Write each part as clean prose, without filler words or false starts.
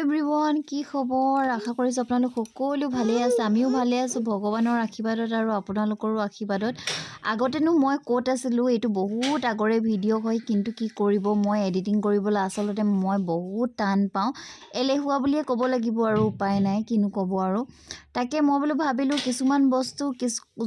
everyone কি খবৰ আশা কৰিছোঁ আপোনালোক সকলো ভালে আছে আমিও ভালে আছোঁ ভগৱানৰ আশীৰ্বাদত আৰু আপোনালোকৰো আশীৰ্বাদত আগতেনো মই ক'ত আছিলোঁ এইটো বহুত আগৰে ভিডিঅ' হয় কিন্তু কি কৰিব মই এডিটিং কৰিবলৈ আচলতে মই বহুত টান পাওঁ এলেহুৱা বুলিয়ে ক'ব লাগিব আৰু উপায় নাই কিনো ক'ব আৰু তাকে মই বোলো ভাবিলোঁ কিছুমান বস্তু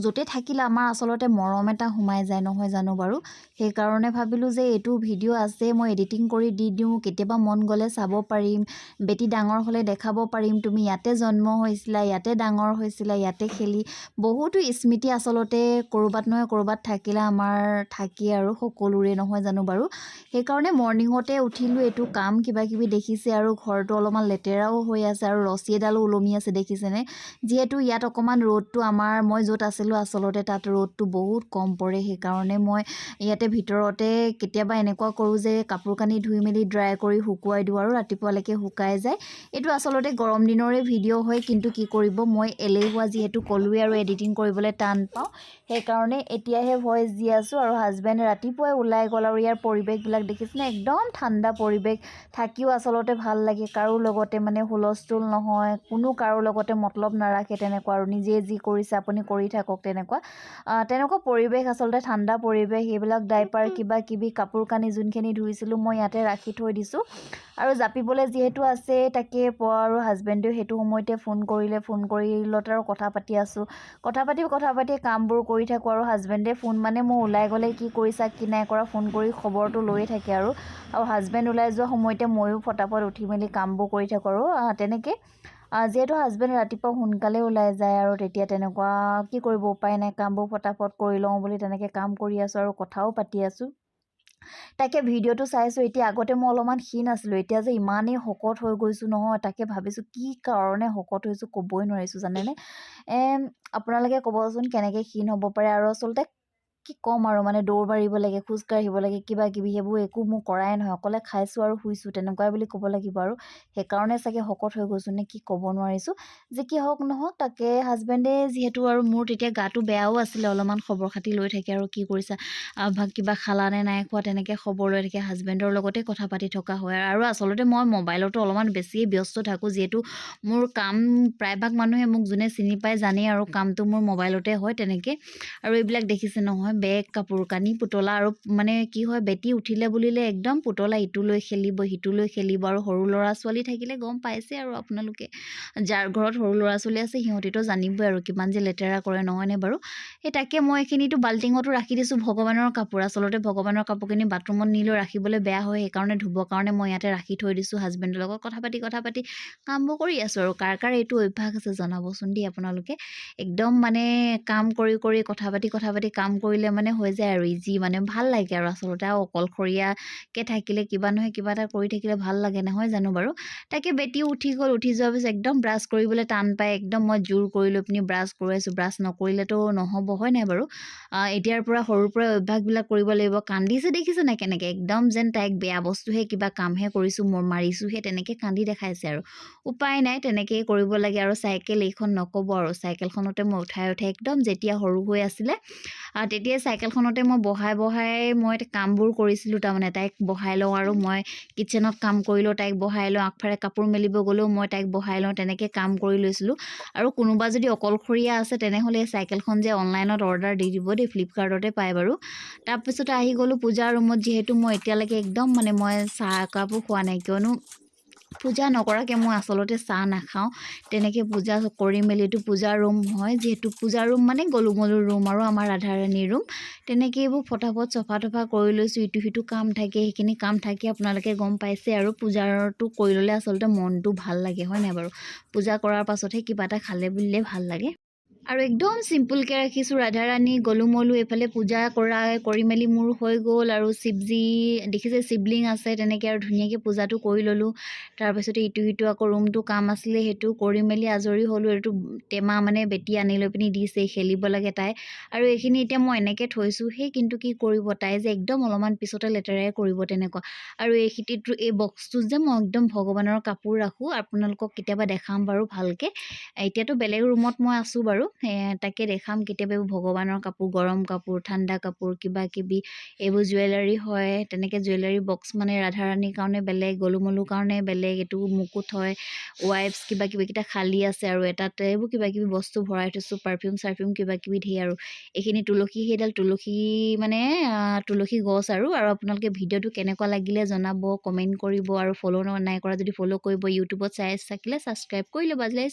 য'তে থাকিলে আমাৰ আচলতে মৰম এটা সোমাই যায় নহয় জানো বাৰু সেইকাৰণে ভাবিলোঁ যে এইটো ভিডিঅ' আছে মই এডিটিং কৰি দি দিওঁ কেতিয়াবা মন গ'লে চাব পাৰিম বেটি ডাঙৰ হ'লে দেখাব পাৰিম তুমি ইয়াতে জন্ম হৈছিলা ইয়াতে ডাঙৰ হৈছিলা ইয়াতে খেলি বহুতো স্মৃতি আচলতে ক'ৰবাত নহয় ক'ৰবাত থাকিলে আমাৰ থাকি আৰু সকলোৰে নহয় জানো বাৰু সেইকাৰণে মৰ্ণিঙতে উঠিলোঁ এইটো কাম কিবা কিবি দেখিছে আৰু ঘৰটো অলপমান লেতেৰাও হৈ আছে আৰু ৰছী এডালো ওলমি আছে দেখিছেনে যিহেতু ইয়াত অকণমান ৰ'দটো আমাৰ মই য'ত আছিলোঁ আচলতে তাত ৰ'দটো বহুত কম পৰে সেইকাৰণে মই ইয়াতে ভিতৰতে কেতিয়াবা এনেকুৱা কৰোঁ যে কাপোৰ কানি ধুই মেলি ড্ৰাই কৰি শুকুৱাই দিওঁ আৰু ৰাতিপুৱালৈকে শুকাই যায় এইটো আচলতে গৰম দিনৰে ভিডিঅ' হয় কিন্তু কি কৰিব মই এলেহুৱা যিহেতু ক'লোৱে আৰু এডিটিং কৰিবলৈ টান পাওঁ সেইকাৰণে এতিয়াহে ভইচ দি আছোঁ আৰু হাজবেণ্ড ৰাতিপুৱাই ওলাই গ'ল আৰু ইয়াৰ পৰিৱেশবিলাক দেখিছেনে একদম ঠাণ্ডা পৰিৱেশ থাকিও আচলতে ভাল লাগে কাৰো লগতে মানে হুলস্থুল নহয় কোনো কাৰো লগতে মতলব নাৰাখে তেনেকুৱা আৰু নিজে যি কৰিছে আপুনি কৰি থাকক তেনেকুৱা পৰিৱেশ আচলতে ঠাণ্ডা পৰিৱেশ এইবিলাক ডাইপাৰ কিবা কিবি কাপোৰ কানি যোনখিনি ধুইছিলোঁ মই ইয়াতে ৰাখি থৈ দিছোঁ আৰু জাপিবলৈ যিহেতু আছে তাকে পোৱা আৰু হাজবেণ্ডেও সেইটো সময়তে ফোন কৰিলত আৰু কথা পাতি আছোঁ কথা পাতি কামবোৰ কৰি থাকোঁ আৰু হাজবেণ্ডে ফোন মানে মই ওলাই গ'লে কি কৰিছা কি নাই কৰা ফোন কৰি খবৰটো লৈয়ে থাকে আৰু হাজবেণ্ড ওলাই যোৱা সময়তে ময়ো ফটাফট উঠি মেলি কামবোৰ কৰি থাকোঁ আৰু তেনেকৈ যিহেতু হাজবেণ্ড ৰাতিপুৱা সোনকালে ওলাই যায় আৰু তেতিয়া তেনেকুৱা কি কৰিব উপায় নাই কামবোৰ ফটাফট কৰি লওঁ বুলি তেনেকৈ কাম কৰি আছোঁ আৰু কথাও পাতি আছোঁ তাকে ভিডিঅ'টো চাইছোঁ এতিয়া আগতে মই অলপমান ক্ষীণ আছিলোঁ এতিয়া যে ইমানেই শকত হৈ গৈছোঁ নহয় তাকে ভাবিছোঁ কি কাৰণে শকত হৈছোঁ ক'বই নোৱাৰিছোঁ জানেনে আপোনালোকে ক'বচোন কেনেকৈ ক্ষীণ হ'ব পাৰে আৰু আচলতে কি ক'ম আৰু মানে দৌৰ মাৰিব লাগে খোজ কাঢ়িব লাগে কিবা কিবি সেইবোৰ একো মোৰ কৰাই নহয় অকলে খাইছোঁ আৰু শুইছোঁ তেনেকুৱাই বুলি ক'ব লাগিব আৰু সেইকাৰণে চাগে শকত হৈ গৈছোঁ নে কি ক'ব নোৱাৰিছোঁ যে কি হওক নহওক তাকে হাজবেণ্ডে যিহেতু আৰু মোৰ তেতিয়া গাটো বেয়াও আছিলে অলপমান খবৰ খাতি লৈ থাকে আৰু কি কৰিছা কিবা খালা নে নাই খোৱা তেনেকৈ খবৰ লৈ থাকে হাজবেণ্ডৰ লগতে কথা পাতি থকা হয় আৰু আচলতে মই মোবাইলতো অলপমান বেছিয়ে ব্যস্ত থাকোঁ যিহেতু মোৰ কাম প্ৰায়ভাগ মানুহে মোক যোনে চিনি পায় জানেই আৰু কামটো মোৰ মোবাইলতে হয় তেনেকৈ আৰু এইবিলাক দেখিছে নহয় বেগ কাপোৰ কানি পুতলা আৰু মানে কি হয় বেটি উঠিলে বুলিলে একদম পুতলা ইটো লৈ খেলিব সিটো লৈ খেলিব আৰু সৰু ল'ৰা ছোৱালী থাকিলে গম পাইছে আৰু আপোনালোকে যাৰ ঘৰত সৰু ল'ৰা ছোৱালী আছে সিহঁতিতো জানিবই আৰু কিমান যে লেতেৰা কৰে নহয়নে বাৰু সেই তাকে মই এইখিনিতো বাল্টিঙতো ৰাখি দিছোঁ ভগৱানৰ কাপোৰ আচলতে ভগৱানৰ কাপোৰখিনি বাথৰুমত নিলৈ ৰাখিবলৈ বেয়া হয় সেইকাৰণে ধুবৰ কাৰণে মই ইয়াতে ৰাখি থৈ দিছোঁ হাজবেণ্ডৰ লগত কথা পাতি কামবোৰ কৰি আছোঁ আৰু কাৰ এইটো অভ্যাস আছে জনাবচোন দেই আপোনালোকে একদম মানে কাম কৰি কথা পাতি কাম কৰিলে মানে হৈ যায় আৰু ইজি মানে ভাল লাগে আৰু আচলতে আৰু অকলশৰীয়াকৈ থাকিলে কিবা নহয় কিবা এটা কৰি থাকিলে ভাল লাগে নহয় জানো বাৰু তাকে বেটিও উঠি গ'ল উঠি যোৱাৰ পিছত একদম ব্ৰাছ কৰিবলৈ টান পায় একদম মই জোৰ কৰি লৈ পিনি ব্ৰাছ কৰাইছোঁ ব্ৰাছ নকৰিলেতো নহ'ব হয় নাই বাৰু এতিয়াৰ পৰা সৰুৰ পৰা অভ্যাসবিলাক কৰিব লাগিব কান্দিছে দেখিছে নাই কেনেকৈ একদম যেন তাইক বেয়া বস্তুহে কিবা কামহে কৰিছোঁ মই মাৰিছোঁহে তেনেকৈ কান্দি দেখাইছে আৰু উপায় নাই তেনেকেই কৰিব লাগে আৰু চাইকেল এইখন নক'ব আৰু চাইকেলখনতে মই উঠাই একদম যেতিয়া সৰু হৈ আছিলে তেতিয়াই চাইকেলখনতে মই বহাই মই কামবোৰ কৰিছিলোঁ তাৰমানে তাইক বহাই লওঁ আৰু মই কিটচেনত কাম কৰিলেও তাইক বহাই লওঁ আগফালে কাপোৰ মেলিব গ'লেও মই তাইক বহাই লওঁ তেনেকৈ কাম কৰি লৈছিলোঁ আৰু কোনোবা যদি অকলশৰীয়া আছে তেনেহ'লে এই চাইকেলখন যে অনলাইনত অৰ্ডাৰ দি দিব দেই ফ্লিপকাৰ্টতে পায় বাৰু তাৰপিছতে আহি গ'লোঁ পূজাৰ ৰুমত যিহেতু মই এতিয়ালৈকে একদম মানে মই চাহ একাপো খোৱা নাই কিয়নো পূজা নকৰাকৈ মই আচলতে চাহ নাখাওঁ তেনেকৈ পূজা কৰি মেলিতো পূজাৰ ৰুম হয় যিহেতু পূজাৰ ৰুম মানে গলুমলুৰ ৰুম আৰু আমাৰ ৰাধাৰাণীৰ ৰুম তেনেকৈ এইবোৰ ফটাফট চফা কৰি লৈছোঁ ইটো সিটো কাম থাকে সেইখিনি কাম থাকে আপোনালোকে গম পাইছে আৰু পূজাৰটো কৰি ল'লে আচলতে মনটো ভাল লাগে হয় নাই বাৰু পূজা কৰাৰ পাছতহে কিবা এটা খালে বুলিলে ভাল লাগে আৰু একদম চিম্পুলকৈ ৰাখিছোঁ ৰাধাৰাণী গলুমলু এইফালে পূজা কৰি মেলি মোৰ হৈ গ'ল আৰু শিৱজী দেখিছে শিৱলিং আছে তেনেকৈ আৰু ধুনীয়াকৈ পূজাটো কৰি ল'লোঁ তাৰপিছতে ইটো সিটো আকৌ ৰুমটো কাম আছিলে সেইটো কৰি মেলি আজৰি হ'লোঁ এইটো টেমা মানে বেটি আনি লৈ পিনি দিছে খেলিব লাগে তাই আৰু এইখিনি এতিয়া মই এনেকৈ থৈছোঁ সেই কিন্তু কি কৰিব তাই যে একদম অলপমান পিছতে লেতেৰাই কৰিব তেনেকুৱা আৰু এই বক্সটোত যে মই একদম ভগৱানৰ কাপোৰ ৰাখোঁ আপোনালোকক কেতিয়াবা দেখাম বাৰু ভালকৈ এতিয়াতো বেলেগ ৰুমত মই আছোঁ বাৰু তাকে দেখাম কেতিয়াবা এইবোৰ ভগৱানৰ কাপোৰ গৰম কাপোৰ ঠাণ্ডা কাপোৰ কিবা কিবি এইবোৰ জুৱেলাৰী হয় তেনেকৈ জুৱেলাৰী বক্স মানে ৰাধাৰাণীৰ কাৰণে বেলেগ গলুমলুৰ কাৰণে বেলেগ এইটো মুকুট হয় ৱাইপছ কিবা কিবিকেইটা খালী আছে আৰু এটাত এইবোৰ কিবা কিবি বস্তু ভৰাই থৈছোঁ পাৰফিউম চাৰফিউম কিবা কিবি ধেৰ আৰু এইখিনি তুলসী সেইডাল তুলসী মানে তুলসী গছ আৰু আপোনালোকে ভিডিঅ'টো কেনেকুৱা লাগিলে জনাব কমেণ্ট কৰিব আৰু ফ'ল' নাই কৰা যদি ফ'ল' কৰিব ইউটিউবত চাই থাকিলে ছাবস্ক্ৰাইব কৰি ল'ব আজিলৈ